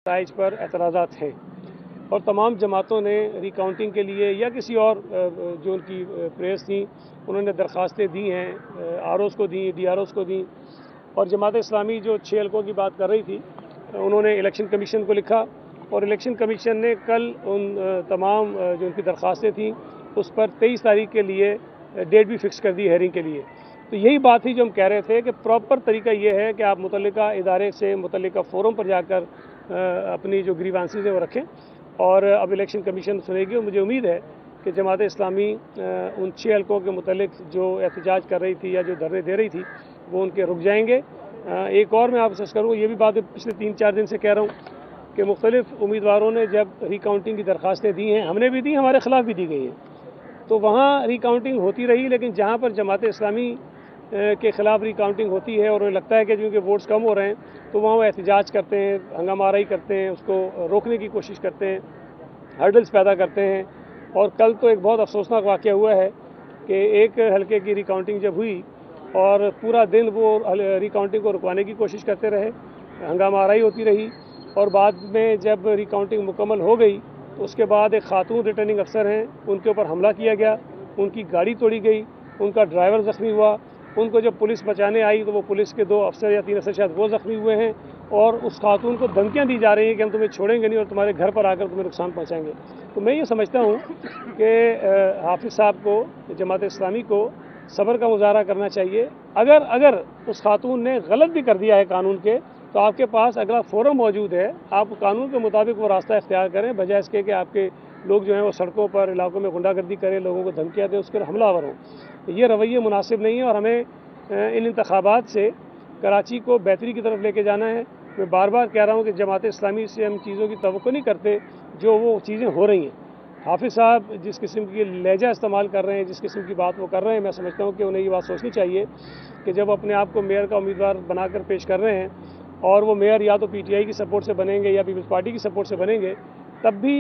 नतائज पर एतराज़ात हैं और तमाम जमातों ने रिकाउंटिंग के लिए या किसी और जो उनकी प्रेयर्स थी उन्होंने दरख्वास्तें दी हैं, आरओज़ को दी, डीआरओज़ को दी। और जमात इस्लामी जो 6 हल्कों की बात कर रही थी उन्होंने इलेक्शन कमीशन को लिखा और इलेक्शन कमीशन ने कल उन तमाम जो उनकी दरख्वास्तें थी उस पर 23 तारीख के लिए डेट भी फिक्स कर दी हेयरिंग के लिए। तो यही बात थी जो हम कह रहे थे कि प्रॉपर तरीका ये है कि आप मुतल्लिका इदारे से मुतल्लिका फोरम पर जाकर अपनी जो ग्रीवांसेस हैं वो रखें और अब इलेक्शन कमीशन सुनेगी। और मुझे उम्मीद है कि जमात इस्लामी उन 6 हल्कों के मुतल्लिक जो एहतजाज कर रही थी या जो धरने दे रही थी वो उनके रुक जाएंगे। एक और मैं आपसे करूँ, ये भी बात पिछले 3-4 दिन से कह रहा हूँ कि मुख्तलिफ उम्मीदवारों ने जब रिकाउंटिंग की दरख्वास्तें दी हैं, हमने भी दी, हमारे ख़िलाफ़ भी दी गई हैं, तो वहाँ रिकाउंटिंग होती रही। लेकिन जहाँ पर जमात इस्लामी के ख़िलाफ़ रिकाउंटिंग होती है और उन्हें लगता है कि क्योंकि वोट्स कम हो रहे हैं तो वहाँ वो एहतजाज करते हैं, हंगामाराई करते हैं, उसको रोकने की कोशिश करते हैं, हर्डल्स पैदा करते हैं। और कल तो एक बहुत अफसोसनाक वाक़या हुआ है कि एक हल्के की रिकाउंटिंग जब हुई और पूरा दिन वो रिकाउंटिंग को रुकवाने की कोशिश करते रहे, हंगामाराई होती रही और बाद में जब रिकाउंटिंग मुकम्मल हो गई तो उसके बाद एक खातून रिटर्निंग अफसर हैं, उनके ऊपर हमला किया गया, उनकी गाड़ी तोड़ी गई, उनका ड्राइवर ज़ख्मी हुआ। उनको जब पुलिस बचाने आई तो वो पुलिस के 2 अफसर या 3 अफसर शायद वो ज़ख्मी हुए हैं और उस खातून को धमकियाँ दी जा रही हैं कि हम तुम्हें छोड़ेंगे नहीं और तुम्हारे घर पर आकर तुम्हें नुकसान पहुँचाएंगे। तो मैं ये समझता हूँ कि हाफिज़ साहब को, जमात इस्लामी को सब्र का मुजाहरा करना चाहिए। अगर उस खातून ने गलत भी कर दिया है कानून के तो आपके पास अगला फोरम मौजूद है, आप कानून के मुताबिक वो रास्ता इख्तियार करें, बजाय इसके कि आपके लोग जो हैं वो सड़कों पर इलाकों में गुंडागर्दी करें, लोगों को धमकियाँ दें, उसके हमलावर हों। ये रवैये मुनासिब नहीं है और हमें इन इंतखाबात से कराची को बेहतरी की तरफ लेके जाना है। मैं बार बार कह रहा हूँ कि जमात इस्लामी से हम चीज़ों की तवक्को नहीं करते जो वो चीज़ें हो रही हैं। हाफिज़ साहब जिस किस्म की लहजा इस्तेमाल कर रहे हैं, जिस किस्म की बात वो कर रहे हैं, मैं समझता हूँ कि उन्हें ये बात सोचनी चाहिए कि जब अपने आप को मेयर का उम्मीदवार बनाकर पेश कर रहे हैं और वो मेयर या तो पीटीआई की सपोर्ट से बनेंगे या पीपल्स पार्टी की सपोर्ट से बनेंगे, तब भी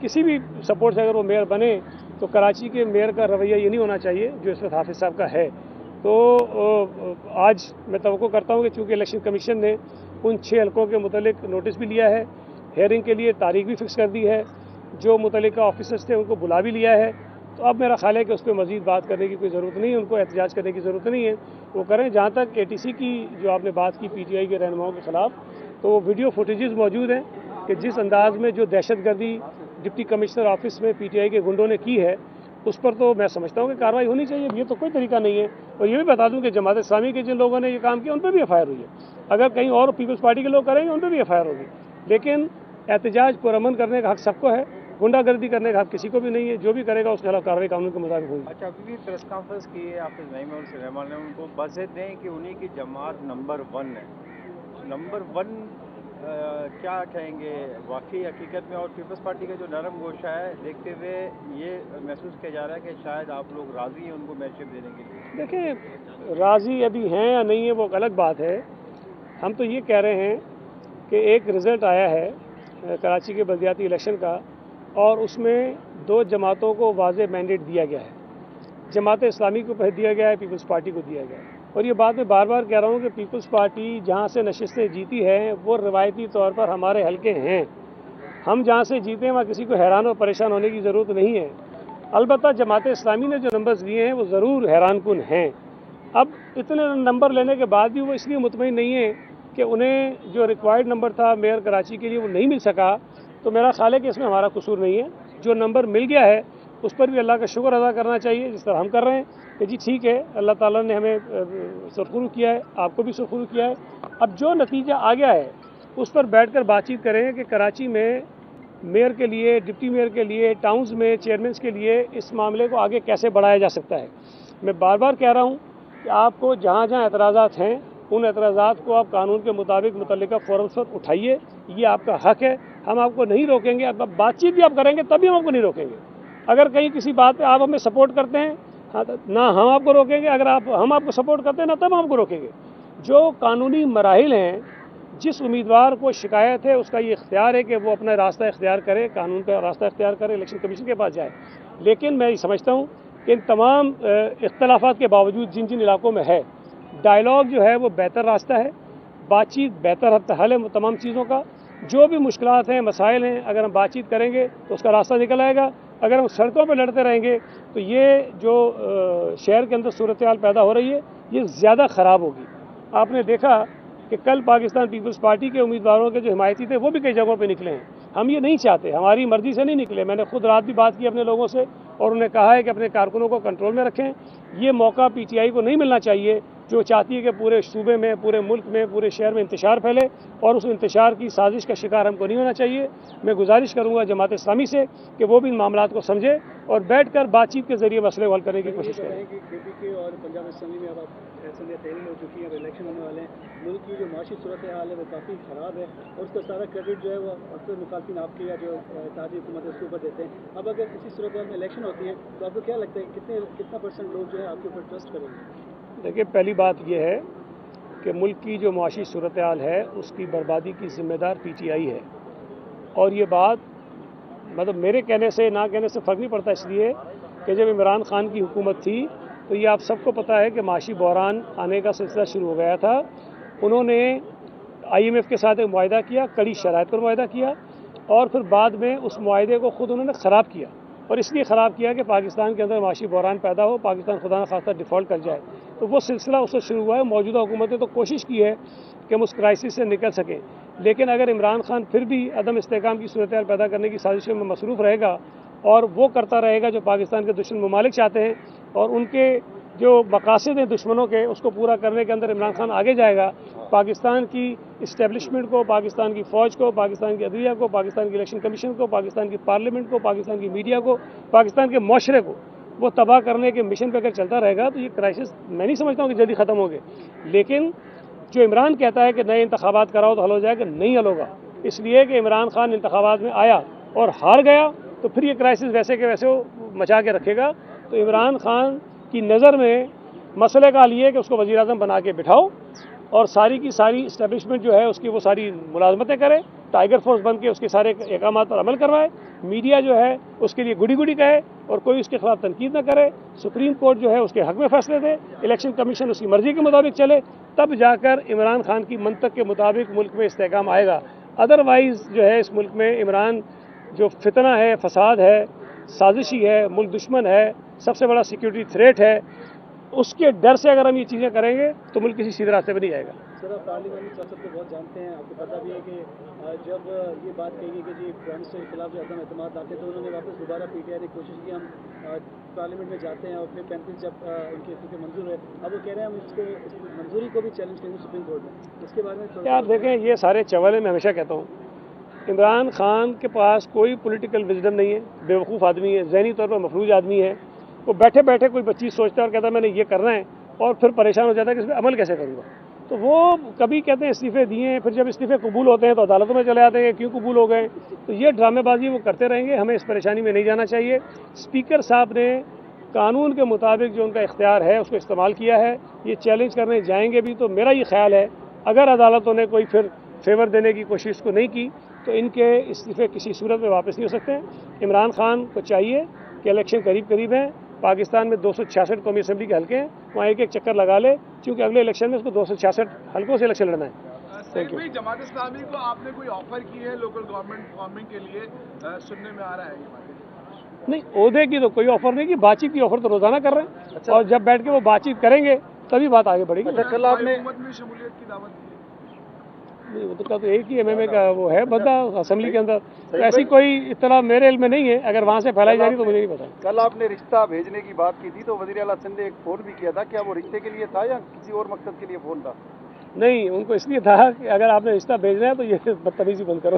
किसी भी सपोर्ट से अगर वो मेयर बने तो कराची के मेयर का रवैया ये नहीं होना चाहिए जो इस वक्त हाफिज़ साहब का है। तो आज मैं तवक्को करता हूँ कि चूँकि इलेक्शन कमीशन ने उन 6 हल्कों के मुतल्लिक नोटिस भी लिया है, हेयरिंग के लिए तारीख भी फिक्स कर दी है, जो मुतल्लिका ऑफिसर्स थे उनको बुला भी लिया है, तो अब मेरा ख्याल है कि उस पर मज़ीद बात करने की कोई ज़रूरत नहीं है, उनको एहतजाज करने की ज़रूरत नहीं है, वो करें। जहाँ तक ATC की जो आपने बात की पीटीआई के रहनुमाओं के ख़िलाफ़, तो वो वीडियो फुटेजेस मौजूद हैं कि जिस अंदाज़ में जो दहशतगर्दी डिप्टी कमिश्नर ऑफिस में पीटीआई के गुंडों ने की है उस पर तो मैं समझता हूँ कि कार्रवाई होनी चाहिए। ये तो कोई तरीका नहीं है। और ये भी बता दूँ कि जमात इस्लामी के जिन लोगों ने ये काम किया उन पर भी FIR हुई है। अगर कहीं और पीपल्स पार्टी के लोग करेंगे उन पर भी FIR होगी, लेकिन एहतजाज पुरअमन करने का हक सबको है, गुंडागर्दी करने का हक किसी को भी नहीं है। जो भी करेगा उसके खिलाफ कार्रवाई कानून के मुताबिक होगी। अच्छा, अभी प्रेस कॉन्फ्रेंस की है हाफिज़ नईम और सुलेमान ने, उनको वज़ह दें कि उन्हीं की जमात नंबर 1 है। नंबर 1 क्या कहेंगे वाकई हकीकत में? और पीपल्स पार्टी का जो नरम गोशा है देखते हुए ये महसूस किया जा रहा है कि शायद आप लोग राज़ी हैं उनको मेयरशिप देने के लिए। देखिए, राज़ी अभी हैं या नहीं है वो अलग बात है। हम तो ये कह रहे हैं कि एक रिज़ल्ट आया है कराची के बल्दियाती इलेक्शन का और उसमें 2 जमातों को वाज़ेह मैंडेट दिया गया है। जमात इस्लामी को दिया गया है, पीपल्स पार्टी को दिया गया है। और ये बात मैं बार बार कह रहा हूँ कि पीपल्स पार्टी जहाँ से नशिस्तें जीती हैं वो रवायती तौर पर हमारे हल्के हैं। हम जहाँ से जीते हैं वहाँ किसी को हैरान और परेशान होने की ज़रूरत नहीं है। अलबत्ता जमात इस्लामी ने जो नंबर्स लिए हैं वो ज़रूर हैरानकुन हैं। अब इतने नंबर लेने के बाद भी वो इसलिए मुतमईन नहीं है कि उन्हें जो रिक्वायर्ड नंबर था मेयर कराची के लिए वो नहीं मिल सका, तो मेरा ख्याल है कि इसमें हमारा कसूर नहीं है। जो नंबर मिल गया है उस पर भी अल्लाह का शुक्र अदा करना चाहिए, जिस तरह हम कर रहे हैं कि जी ठीक है, अल्लाह ताला ने हमें सुरखुरू किया है, आपको भी सुरखुरू किया है। अब जो नतीजा आ गया है उस पर बैठकर बातचीत करें कि कराची में मेयर के लिए, डिप्टी मेयर के लिए, टाउन्स में चेयरमैन के लिए इस मामले को आगे कैसे बढ़ाया जा सकता है। मैं बार बार कह रहा हूँ कि आपको जहाँ जहाँ एतराज़ात हैं उन एतराज़ात को आप कानून के मुताबिक मुतल्लिका फोरम्स पर उठाइए, ये आपका हक है, हम आपको नहीं रोकेंगे। अब बातचीत भी आप करेंगे तभी हम आपको नहीं रोकेंगे। अगर कहीं किसी बात पे आप हमें सपोर्ट करते हैं ना हम आपको रोकेंगे, अगर हम आपको सपोर्ट करते हैं ना तब हम आपको रोकेंगे। जो कानूनी मराहिल हैं, जिस उम्मीदवार को शिकायत है उसका ये इख्तियार है कि वो अपना रास्ता इख्तियार करे, कानून का रास्ता इख्तियार करे, इलेक्शन कमीशन के पास जाए। लेकिन मैं ये समझता हूँ कि इन तमाम इख्तलाफात के बावजूद जिन जिन इलाकों में है, डायलॉग जो है वो बेहतर रास्ता है, बातचीत बेहतर हल है तमाम चीज़ों का। جو بھی مشکلات ہیں مسائل ہیں اگر ہم بات چیت کریں گے تو اس کا راستہ نکل آئے گا. اگر ہم سڑکوں پہ لڑتے رہیں گے تو یہ جو شہر کے اندر صورتحال پیدا ہو رہی ہے یہ زیادہ خراب ہوگی. آپ نے دیکھا کہ کل پاکستان پیپلز پارٹی کے امیدواروں کے جو حمایتی تھے وہ بھی کئی جگہوں پہ نکلے ہیں. ہم یہ نہیں چاہتے, ہماری مرضی سے نہیں نکلے. میں نے خود رات بھی بات کی اپنے لوگوں سے اور انہوں نے کہا ہے کہ اپنے کارکنوں کو کنٹرول میں رکھیں. یہ موقع پی ٹی آئی کو نہیں ملنا چاہیے جو چاہتی ہے کہ پورے صوبے میں, پورے ملک میں, پورے شہر میں انتشار پھیلے, اور اس انتشار کی سازش کا شکار ہم کو نہیں ہونا چاہیے. میں گزارش کروں گا جماعت اسلامی سے کہ وہ بھی ان معاملات کو سمجھے اور بیٹھ کر بات چیت کے ذریعے مسئلے کو حل کرنے کی کوشش کریں. کے پی کے اور پنجاب اسمبلی میں اب اسمبلیاں تحریر ہو چکی ہیں, اب الیکشن ہونے والے ہیں. ملک کی جو معاشی صورتحال ہے وہ کافی خراب ہے اور اس کا سارا کریڈٹ جو ہے وہ اکثر مخالفین آپ کے یا جو اتحادی حکومت ہے اس کے اوپر دیتے ہیں. اب اگر اسی صورتحال میں الیکشن ہوتی ہے تو آپ کو کیا لگتا ہے کتنا پرسنٹ لوگ جو ہے آپ کے اوپر ٹرسٹ کریں گے؟ دیکھیے, پہلی بات یہ ہے کہ ملک کی جو معاشی صورتحال ہے اس کی بربادی کی ذمہ دار پی ٹی آئی ہے. اور یہ بات مطلب میرے کہنے سے نہ کہنے سے فرق نہیں پڑتا, اس لیے کہ جب عمران خان کی حکومت تھی تو یہ آپ سب کو پتہ ہے کہ معاشی بحران آنے کا سلسلہ شروع ہو گیا تھا. انہوں نے آئی ایم ایف کے ساتھ ایک معاہدہ کیا, کڑی شرائط پر معاہدہ کیا, اور پھر بعد میں اس معاہدے کو خود انہوں نے خراب کیا. اور اس لیے خراب کیا کہ پاکستان کے اندر معاشی بحران پیدا ہو, پاکستان خدا نخواستہ ڈیفالٹ کر جائے. تو وہ سلسلہ اس سے شروع ہوا ہے. موجودہ حکومت نے تو کوشش کی ہے کہ ہم اس کرائسس سے نکل سکیں, لیکن اگر عمران خان پھر بھی عدم استحکام کی صورتحال پیدا کرنے کی سازشوں میں مصروف رہے گا اور وہ کرتا رہے گا جو پاکستان کے دشمن ممالک چاہتے ہیں, اور ان کے جو مقاصد ہیں دشمنوں کے اس کو پورا کرنے کے اندر عمران خان آگے جائے گا, پاکستان کی اسٹیبلشمنٹ کو, پاکستان کی فوج کو, پاکستان کی عدلیہ کو, پاکستان کی الیکشن کمیشن کو, پاکستان کی پارلیمنٹ کو, پاکستان کی میڈیا کو, پاکستان کے معاشرے کو وہ تباہ کرنے کے مشن پہ اگر چلتا رہے گا تو یہ کرائسس میں نہیں سمجھتا ہوں کہ جلدی ختم ہوگے. لیکن جو عمران کہتا ہے کہ نئے انتخابات کراؤ تو حل ہو جائے گا, نہیں حل ہوگا. اس لیے کہ عمران خان انتخابات میں آیا اور ہار گیا تو پھر یہ کرائسس ویسے کہ ویسے وہ مچا کے رکھے گا. تو عمران خان کی نظر میں مسئلے کا حل یہ ہے کہ اس کو وزیر اعظم بنا کے بٹھاؤ اور ساری کی ساری اسٹیبلشمنٹ جو ہے اس کی وہ ساری ملازمتیں کرے, ٹائیگر فورس بن کے اس کے سارے احکامات پر عمل کروائے, میڈیا جو ہے اس کے لیے گڈی گڈی کہے اور کوئی اس کے خلاف تنقید نہ کرے, سپریم کورٹ جو ہے اس کے حق میں فیصلے دے, الیکشن کمیشن اس کی مرضی کے مطابق چلے, تب جا کر عمران خان کی منطق کے مطابق ملک میں استحکام آئے گا. ادروائز جو ہے اس ملک میں عمران جو فتنہ ہے, فساد ہے, سازشی ہے, ملک دشمن ہے, سب سے بڑا سیکیورٹی تھریٹ ہے, اس کے ڈر سے اگر ہم یہ چیزیں کریں گے تو ملک کسی سیدھے راستے پہ نہیں جائے گا. سر, آپ پارلیمانی سیاست کو بہت جانتے ہیں, آپ کو پتہ بھی ہے کہ جب یہ بات کہی گئی کہ جی پرائم منسٹر کے خلاف جو عدم اعتماد آتے تو انہوں نے واپس دوبارہ پی ٹی آئی نے کوشش کی ہم پارلیمنٹ میں جاتے ہیں اور پھر 35 جب ان کے استعفے منظور ہوئے, اب وہ کہہ رہے ہیں ہم اس کے منظوری کو بھی چیلنج کریں گے سپریم کورٹ میں. اس کے بارے میں آپ دیکھیں, یہ سارے چول ہیں. میں ہمیشہ کہتا ہوں عمران خان کے پاس کوئی پولیٹیکل وزڈم نہیں ہے, بیوقوف آدمی ہے, ذہنی طور پر مفلوج آدمی ہے. وہ بیٹھے بیٹھے کوئی چیز سوچتا ہے اور کہتا ہے میں نے یہ کرنا ہے, اور پھر پریشان ہو جاتا ہے کہ اس پہ عمل کیسے کروں گا. تو وہ کبھی کہتے ہیں استعفے دیے, پھر جب استعفے قبول ہوتے ہیں تو عدالتوں میں چلے جاتے ہیں کیوں قبول ہو گئے. تو یہ ڈرامے بازی وہ کرتے رہیں گے, ہمیں اس پریشانی میں نہیں جانا چاہیے. اسپیکر صاحب نے قانون کے مطابق جو ان کا اختیار ہے اس کو استعمال کیا ہے. یہ چیلنج کرنے جائیں گے بھی تو میرا یہ خیال ہے اگر عدالتوں نے کوئی پھر فیور دینے کی کوشش کو نہیں کی تو ان کے استعفے کسی صورت میں واپس نہیں ہو سکتے. عمران خان کو چاہیے کہ الیکشن قریب ہیں, پاکستان میں 266 قومی اسمبلی کے حلقے ہیں, وہاں ایک چکر لگا لے, کیونکہ اگلے الیکشن میں اس کو 266 حلقوں سے الیکشن لڑنا ہے. جماعت اسلامی کو آپ نے کوئی آفر کی ہے لوکل گورنمنٹ فارمنگ کے لیے, سننے میں آ رہا ہے نہیں, عہدے کی تو کوئی آفر نہیں کی, بات چیت کی آفر تو روزانہ کر رہے ہیں, اور جب بیٹھ کے وہ بات چیت کریں گے تبھی بات آگے بڑھے گی. کل آپ نے حکومت میں شمولیت کی دعوت دی؟ نہیں, وہ تو ایک ہی MMA کا وہ ہے بندہ اسمبلی کے اندر, ایسی کوئی اطلاع میرے علم میں نہیں ہے. اگر وہاں سے پھیلائی جا رہی تو مجھے نہیں پتا. کل آپ نے رشتہ بھیجنے کی بات کی تھی تو وزیر اعلیٰ سندھ نے ایک فون بھی کیا تھا, کیا وہ رشتے کے لیے تھا یا کسی اور مقصد کے لیے فون تھا؟ نہیں, ان کو اس لیے تھا کہ اگر آپ نے رشتہ بھیجنا ہے تو یہ بدتمیزی بند کرو.